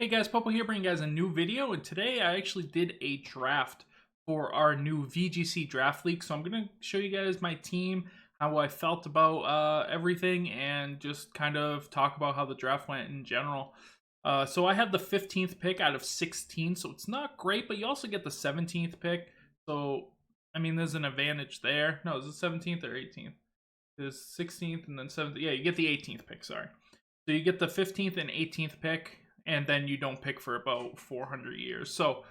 Hey guys, Popo here bringing you guys a new video, and today I actually did a draft for our new VGC draft league. So I'm going to show you guys my team, how I felt about everything, and just kind of talk about how the draft went in general. So I had the 15th pick out of 16, so it's not great, but you also get the 17th pick. So, I mean, there's an advantage there. No, is it 17th or 18th? There's 16th and then 17th. Yeah, you get the 18th pick, sorry. So you get the 15th and 18th pick, and then you don't pick for about 400 years. So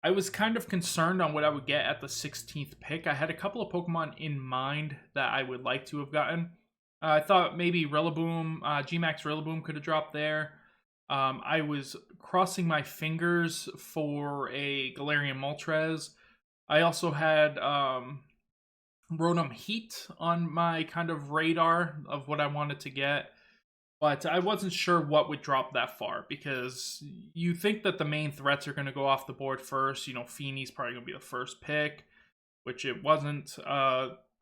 I was kind of concerned on what I would get at the 16th pick. I had a couple of Pokemon in mind that I would like to have gotten. I thought maybe Rillaboom, Gmax Rillaboom could have dropped there. I was crossing my fingers for a Galarian Moltres. I also had Rotom Heat on my kind of radar of what I wanted to get. But I wasn't sure what would drop that far because you think that the main threats are going to go off the board first. You know, Feeney's probably going to be the first pick, which it wasn't.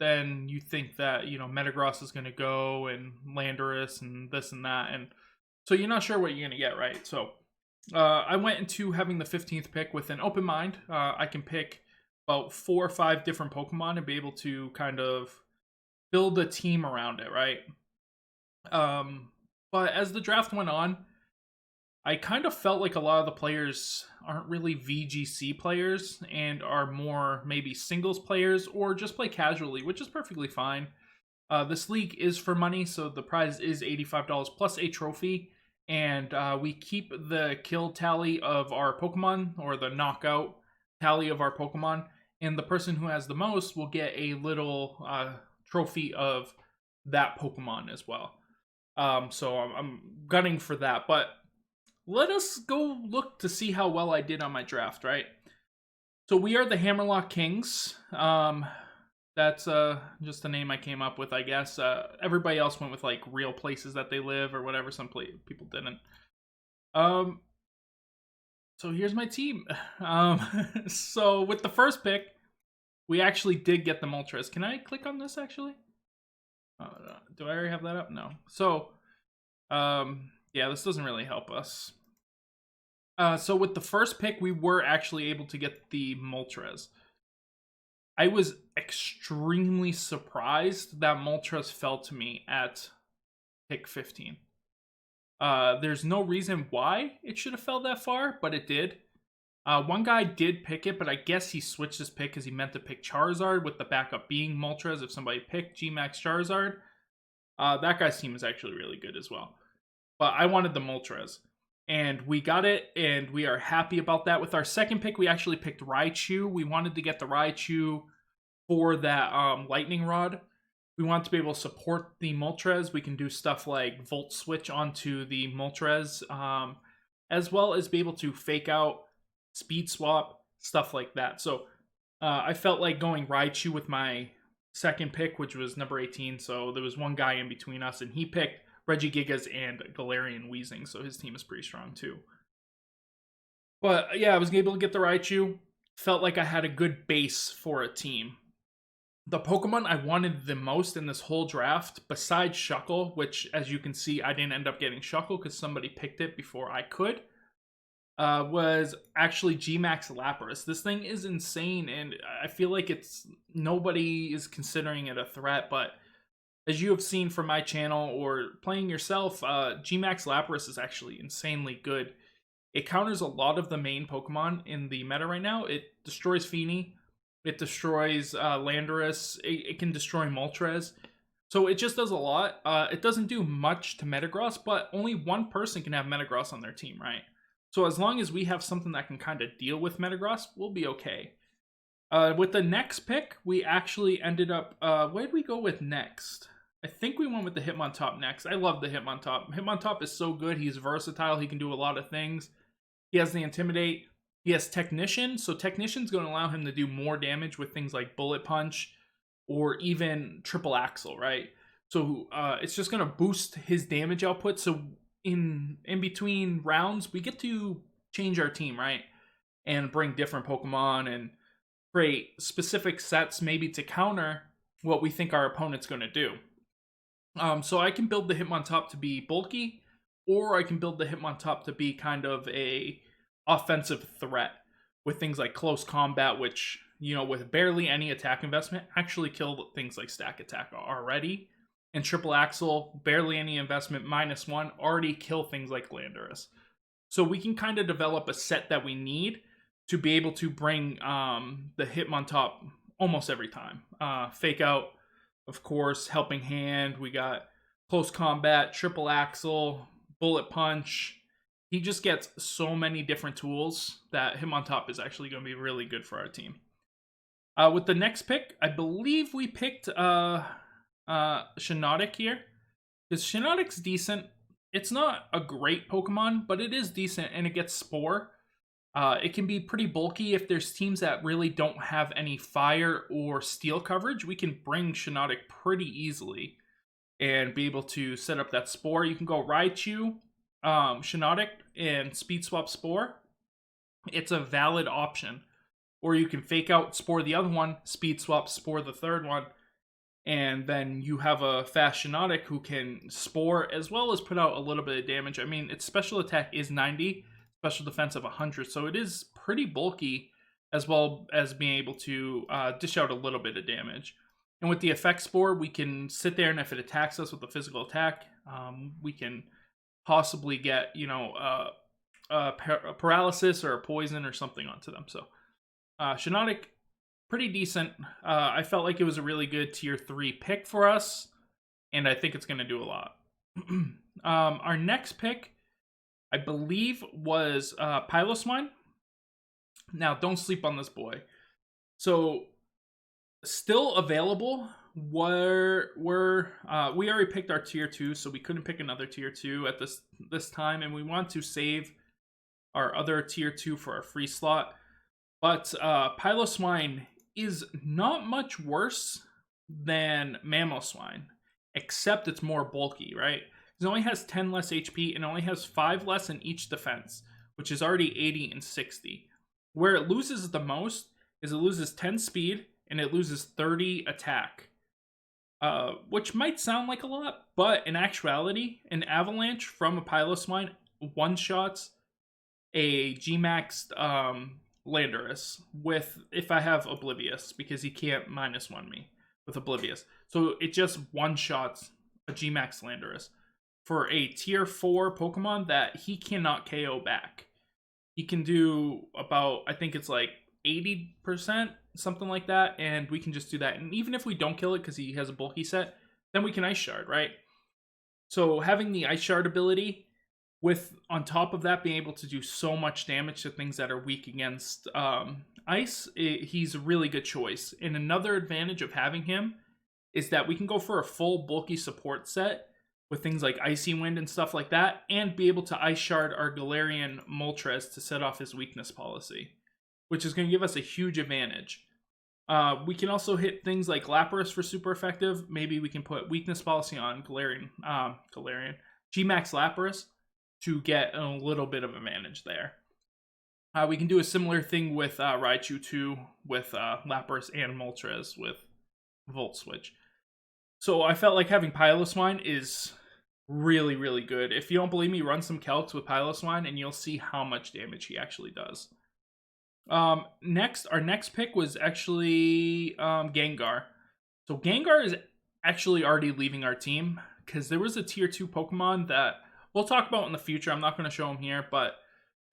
Then you think that, you know, Metagross is going to go and Landorus and this and that. And so you're not sure what you're going to get, right? So I went into having the 15th pick with an open mind. I can pick about 4 or 5 different Pokemon and be able to kind of build a team around it, right? But as the draft went on, I kind of felt like a lot of the players aren't really VGC players and are more maybe singles players or just play casually, which is perfectly fine. This league is for money, so the prize is $85 plus a trophy, and we keep the kill tally of our Pokemon, or the knockout tally of our Pokemon, and the person who has the most will get a little trophy of that Pokemon as well. So I'm gunning for that, but let us go look to see how well I did on my draft, right? So we are the Hammerlock Kings. That's just the name I came up with, I guess. Everybody else went with like real places that they live or whatever. Some people didn't. So here's my team. So with the first pick, we actually did get the Moltres. Can I click on this actually? Do I already have that up? No. So, yeah, this doesn't really help us. So with the first pick, we were actually able to get the Moltres. I was extremely surprised that Moltres fell to me at pick 15. There's no reason why it should have fell that far, but it did. One guy did pick it, but I guess he switched his pick because he meant to pick Charizard with the backup being Moltres if somebody picked Gmax Charizard. That guy's team is actually really good as well. But I wanted the Moltres. And we got it, and we are happy about that. With our second pick, we actually picked Raichu. We wanted to get the Raichu for that Lightning Rod. We want to be able to support the Moltres. We can do stuff like Volt Switch onto the Moltres, as well as be able to fake out Speed Swap, stuff like that. So I felt like going Raichu with my second pick, which was number 18. So there was one guy in between us, and he picked Regigigas and Galarian Weezing. So his team is pretty strong too. But yeah, I was able to get the Raichu. Felt like I had a good base for a team. The Pokemon I wanted the most in this whole draft, besides Shuckle, which as you can see, I didn't end up getting Shuckle because somebody picked it before I could, was actually Gmax Lapras. This thing is insane, and I feel like nobody is considering it a threat, but as you have seen from my channel or playing yourself, Gmax Lapras is actually insanely good. It counters a lot of the main Pokemon in the meta right now. It destroys Feeney. It destroys Landorus. It can destroy Moltres. So it just does a lot. It doesn't do much to Metagross, but only one person can have Metagross on their team, right? So as long as we have something that can kind of deal with Metagross, we'll be okay. With the next pick, we actually ended up... where did we go with next? I think we went with the Hitmontop next. I love the Hitmontop. Hitmontop is so good. He's versatile. He can do a lot of things. He has the Intimidate. He has Technician. So Technician's going to allow him to do more damage with things like Bullet Punch or even Triple Axle, right? So it's just going to boost his damage output. So in between rounds, we get to change our team, right? And bring different Pokemon and create specific sets maybe to counter what we think our opponent's going to do. So I can build the Hitmontop to be bulky. or I can build the Hitmontop to be kind of a offensive threat with things like close combat, which, you know, with barely any attack investment, actually kill things like stack attack already. And triple axle, barely any investment, -1, already kill things like Landorus. So we can kind of develop a set that we need to be able to bring the Hitmontop almost every time. Fake out, of course, helping hand. We got close combat, triple axle, bullet punch. He just gets so many different tools that Hitmontop is actually going to be really good for our team. With the next pick, I believe we picked Shiinotic here. Because Shiinotic's decent. It's not a great Pokemon, but it is decent, and it gets Spore. It can be pretty bulky if there's teams that really don't have any fire or steel coverage. We can bring Shiinotic pretty easily and be able to set up that Spore. You can go Raichu, Shiinotic, and Speed Swap Spore. It's a valid option. Or you can fake out Spore the other one, Speed Swap Spore the third one, and then you have a fast Shiinotic who can Spore as well as put out a little bit of damage. I mean, its special attack is 90, special defense of 100, so it is pretty bulky as well as being able to dish out a little bit of damage. And with the effect Spore, we can sit there, and if it attacks us with a physical attack, we can possibly get, you know, a paralysis or a poison or something onto them. So Shiinotic, pretty decent. I felt like it was a really good tier 3 pick for us, and I think it's going to do a lot. Our next pick, I believe, was Piloswine. Now, don't sleep on this boy. So, still available. We already picked our tier 2, so we couldn't pick another tier 2 at this time, and we want to save our other tier 2 for our free slot. But Piloswine is not much worse than Mamoswine, except it's more bulky, right? It only has 10 less HP and only has 5 less in each defense, which is already 80 and 60. Where it loses the most is it loses 10 speed and it loses 30 attack. Which might sound like a lot, but in actuality, an Avalanche from a Piloswine one-shots a G-maxed Landorus with, if I have Oblivious, because he can't -1 me with Oblivious. So it just one-shots a G-max Landorus for a tier 4 Pokemon that he cannot KO back. He can do about, I think it's like 80%, something like that, and we can just do that. And even if we don't kill it because he has a bulky set, then we can Ice Shard, right? So having the Ice Shard ability, with on top of that being able to do so much damage to things that are weak against ice, he's a really good choice. And another advantage of having him is that we can go for a full bulky support set with things like Icy Wind and stuff like that, and be able to Ice Shard our Galarian Moltres to set off his weakness policy, which is going to give us a huge advantage. We can also hit things like Lapras for super effective. Maybe we can put weakness policy on Galarian G-Max Lapras to get a little bit of advantage there. We can do a similar thing with Raichu 2, with Lapras and Moltres with Volt Switch. So I felt like having Piloswine is really, really good. If you don't believe me, run some calcs with Piloswine and you'll see how much damage he actually does. Our next pick was actually Gengar. So Gengar is actually already leaving our team because there was a tier 2 Pokemon that we'll talk about in the future. I'm not going to show him here, but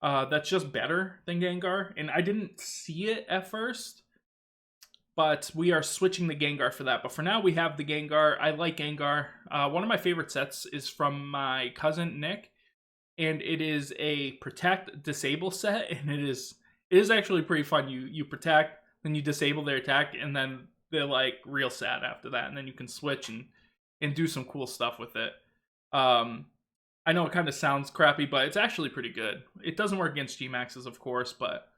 that's just better than Gengar. And I didn't see it at first, but we are switching the Gengar for that. But for now, we have the Gengar. I like Gengar. One of my favorite sets is from my cousin, Nick. And it is a Protect Disable set. And it is actually pretty fun. You protect, then you disable their attack, and then they're like real sad after that. And then you can switch and do some cool stuff with it. I know it kind of sounds crappy, but it's actually pretty good. It doesn't work against G-Maxes, of course, but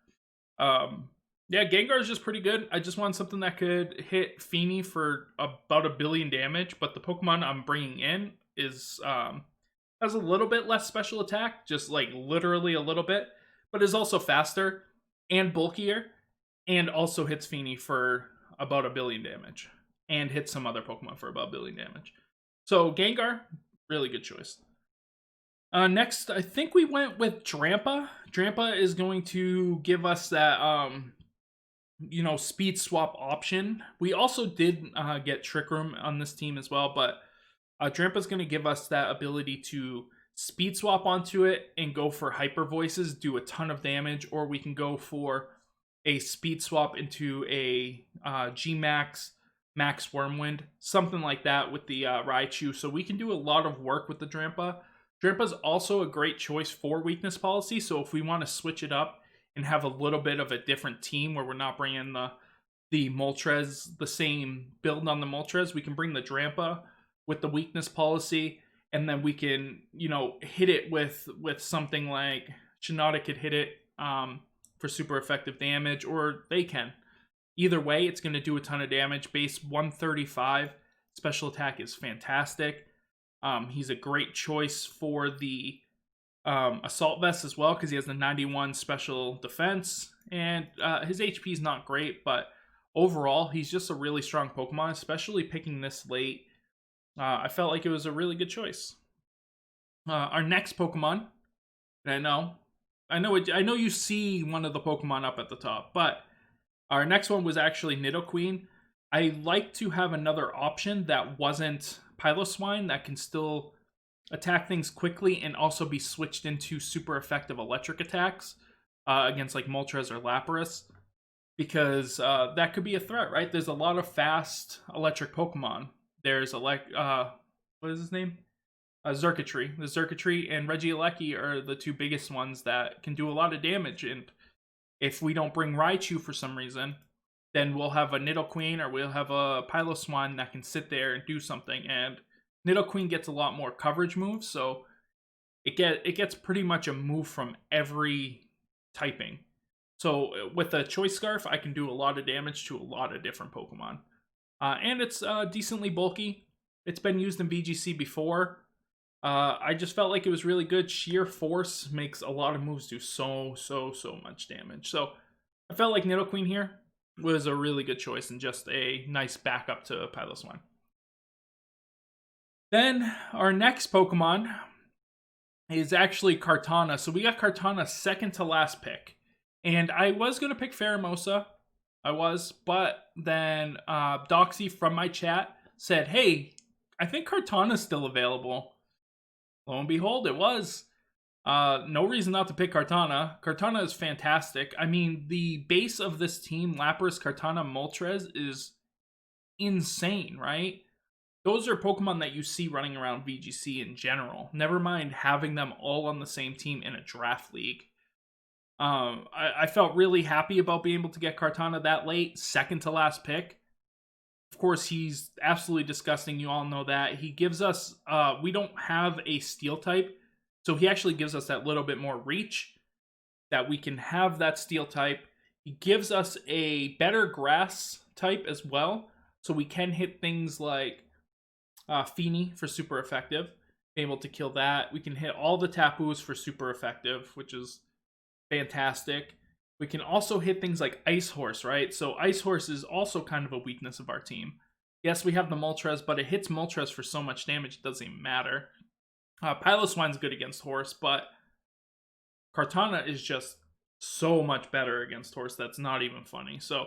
yeah, Gengar is just pretty good. I just want something that could hit Feeny for about 1 billion damage, but the Pokemon I'm bringing in is has a little bit less special attack, just like literally a little bit, but is also faster and bulkier, and also hits Feeny for about 1 billion damage, and hits some other Pokemon for about 1 billion damage. So Gengar, really good choice. Next, I think we went with Drampa. Drampa is going to give us that, speed swap option. We also did get Trick Room on this team as well, but Drampa's going to give us that ability to speed swap onto it and go for hyper voices, do a ton of damage, or we can go for a speed swap into a G Max, Max Wormwind, something like that with the Raichu. So we can do a lot of work with the Drampa. Drampa's also a great choice for weakness policy. So if we want to switch it up and have a little bit of a different team where we're not bringing the Moltres, the same build on the Moltres, we can bring the Drampa with the weakness policy, and then we can, hit it with something like Shiinotic could hit it for super effective damage, or they can. Either way, it's going to do a ton of damage. Base 135, special attack is fantastic. He's a great choice for the Assault Vest as well, because he has the 91 special defense, and his HP is not great, but overall, he's just a really strong Pokemon, especially picking this late. I felt like it was a really good choice. Our next Pokemon, and I know you see one of the Pokemon up at the top, but our next one was actually Nidoqueen. I like to have another option that wasn't Piloswine that can still attack things quickly and also be switched into super effective electric attacks against like Moltres or Lapras, because that could be a threat, right? There's a lot of fast electric Pokemon. There's what is his name? Xurkitree. The Xurkitree and Regieleki are the two biggest ones that can do a lot of damage, and if we don't bring Raichu for some reason, then we'll have a Nidoqueen or we'll have a Piloswine that can sit there and do something, and Nidoqueen gets a lot more coverage moves, so it gets pretty much a move from every typing. So with a Choice Scarf, I can do a lot of damage to a lot of different Pokemon. And it's decently bulky. It's been used in VGC before. I just felt like it was really good. Sheer Force makes a lot of moves do so much damage. So I felt like Nidoqueen here was a really good choice and just a nice backup to Piloswine. Then our next Pokemon is actually Kartana. So we got Kartana second to last pick. And I was going to pick Pheromosa. But then Doxy from my chat said, hey, I think Kartana's still available. Lo and behold, it was. No reason not to pick Kartana. Kartana is fantastic. I mean, the base of this team, Lapras, Kartana, Moltres, is insane, right? Those are Pokemon that you see running around VGC in general. Never mind having them all on the same team in a draft league. I felt really happy about being able to get Kartana that late, second to last pick. Of course, he's absolutely disgusting. You all know that. He gives us, we don't have a steel type, so he actually gives us that little bit more reach that we can have that steel type. He gives us a better grass type as well, so we can hit things like Feeny for super effective, be able to kill that. We can hit all the Tapus for super effective, which is fantastic. We can also hit things like Ice Horse, right? So Ice Horse is also kind of a weakness of our team. Yes, we have the Moltres, but it hits Moltres for so much damage it doesn't even matter. Piloswine's good against Horse, but Kartana is just so much better against Horse that's not even funny. So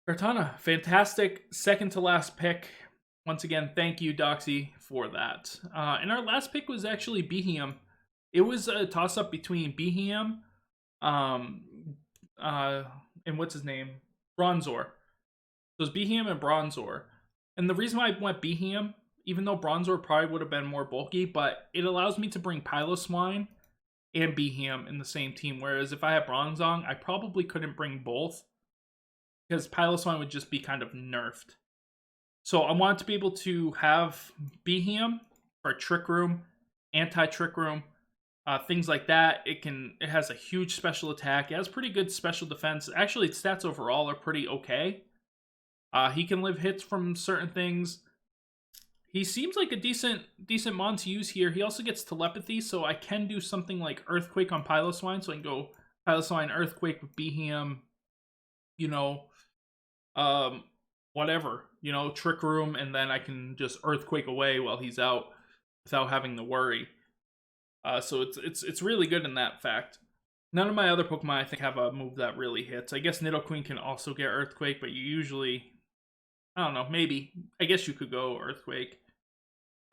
Kartana, fantastic, second to last pick. Once again, thank you, Doxy, for that. And our last pick was actually Beheeyem. It was a toss-up between Beheeyem and what's his name? Bronzor. So it's Beheeyem and Bronzor. And the reason why I went Beheeyem, even though Bronzor probably would have been more bulky, but it allows me to bring Piloswine and Beheeyem in the same team. Whereas if I had Bronzong, I probably couldn't bring both, because Piloswine would just be kind of nerfed. So I wanted to be able to have Beheeyem for Trick Room, Anti-Trick Room, things like that. It has a huge special attack. It has pretty good special defense. Actually, its stats overall are pretty okay. He can live hits from certain things. He seems like a decent mon to use here. He also gets telepathy, so I can do something like Earthquake on Piloswine. So I can go Piloswine, Earthquake with Beheeyem, whatever, Trick Room, and then I can just Earthquake away while he's out without having to worry. So it's really good in that fact. None of my other Pokemon, I think, have a move that really hits. I guess Nidoqueen can also get Earthquake, but you usually, I don't know, maybe. I guess you could go Earthquake.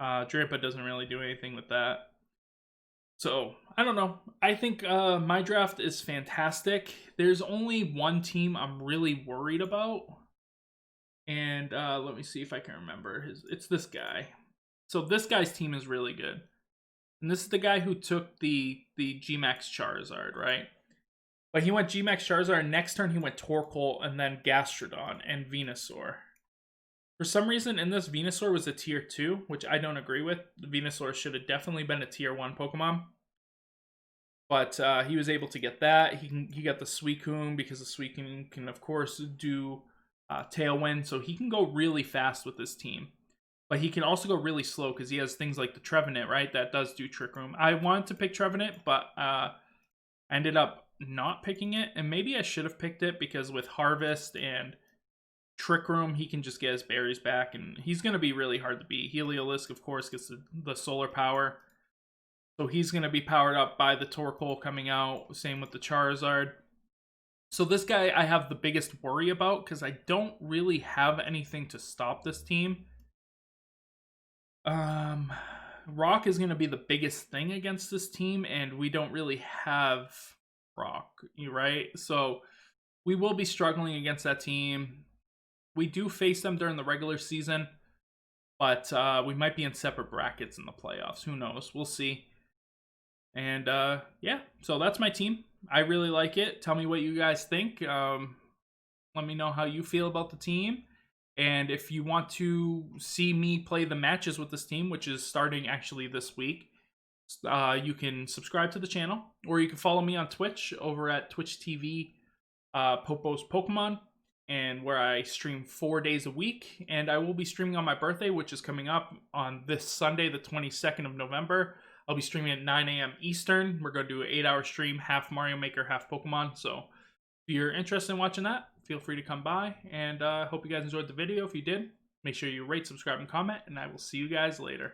Drampa doesn't really do anything with that. So, I don't know. I think my draft is fantastic. There's only one team I'm really worried about. And let me see if I can remember. It's this guy. So this guy's team is really good. And this is the guy who took the G-Max Charizard, right? But he went G-Max Charizard, and next turn he went Torkoal, and then Gastrodon, and Venusaur. For some reason, in this, Venusaur was a tier 2, which I don't agree with. Venusaur should have definitely been a tier 1 Pokemon. But he was able to get that. He got the Suicune, because the Suicune can, of course, do Tailwind. So he can go really fast with this team. But he can also go really slow, because he has things like the Trevenant, right? That does do Trick Room. I wanted to pick Trevenant, but I ended up not picking it. And maybe I should have picked it, because with Harvest and Trick Room, he can just get his berries back, and he's going to be really hard to beat. Heliolisk, of course, gets the solar power. So he's going to be powered up by the Torkoal coming out. Same with the Charizard. So this guy I have the biggest worry about, because I don't really have anything to stop this team. Rock is going to be the biggest thing against this team, and we don't really have Rock, right? So we will be struggling against that team. We do face them during the regular season, but we might be in separate brackets in the playoffs. Who knows? We'll see. And yeah, so that's my team. I really like it. Tell me what you guys think. Let me know how you feel about the team. And if you want to see me play the matches with this team, which is starting actually this week, you can subscribe to the channel, or you can follow me on Twitch over at Twitch TV Popo's Pokemon, and where I stream 4 days a week. And I will be streaming on my birthday, which is coming up on this Sunday, the 22nd of November. I'll be streaming at 9 a.m. Eastern. We're going to do an 8-hour stream, half Mario Maker, half Pokemon. So if you're interested in watching that, feel free to come by. And I hope you guys enjoyed the video. If you did, make sure you rate, subscribe, and comment. And I will see you guys later.